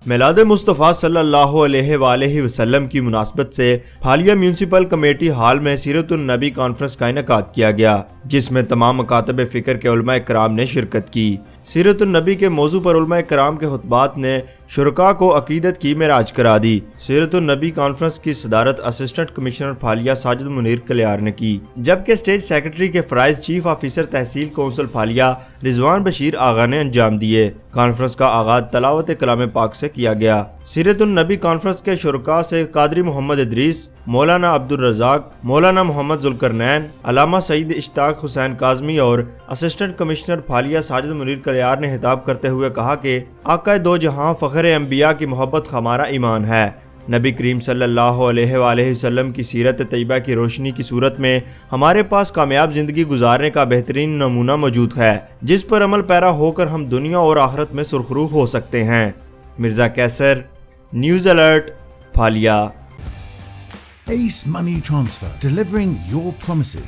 میلاد مصطفیٰ صلی اللہ علیہ وآلہ وسلم کی مناسبت سے پھالیہ میونسپل کمیٹی ہال میں سیرت النبی کانفرنس کا انعقاد کیا گیا، جس میں تمام مکاتب فکر کے علماء کرام نے شرکت کی۔ سیرت النبی کے موضوع پر علماء کرام کے خطبات نے شرکاء کو عقیدت کی معراج کرا دی۔ سیرت النبی کانفرنس کی صدارت اسسٹنٹ کمشنر پھالیہ ساجد منیر کلیار نے کی، جبکہ اسٹیٹ سیکرٹری کے فرائض چیف آفیسر تحصیل کونسل پھالیہ رضوان بشیر آغا نے انجام دیے۔ کانفرنس کا آغاز تلاوت کلام پاک سے کیا گیا۔ سیرت النبی کانفرنس کے شرکاء سے قادری محمد ادریس، مولانا عبدالرزاق، مولانا محمد ذوالقرنین، علامہ سعید اشتاق حسین کاظمی اور اسسٹنٹ کمشنر پھالیہ ساجد منیر کلیار نے خطاب کرتے ہوئے کہا کہ آقا دو جہاں فخر انبیاء کی محبت ہمارا ایمان ہے۔ نبی کریم صلی اللہ علیہ وآلہ وسلم کی سیرت طیبہ کی روشنی کی صورت میں ہمارے پاس کامیاب زندگی گزارنے کا بہترین نمونہ موجود ہے، جس پر عمل پیرا ہو کر ہم دنیا اور آخرت میں سرخرو ہو سکتے ہیں۔ مرزا کیسر، news alert, Phalia. Ace Money Transfer, delivering your promises.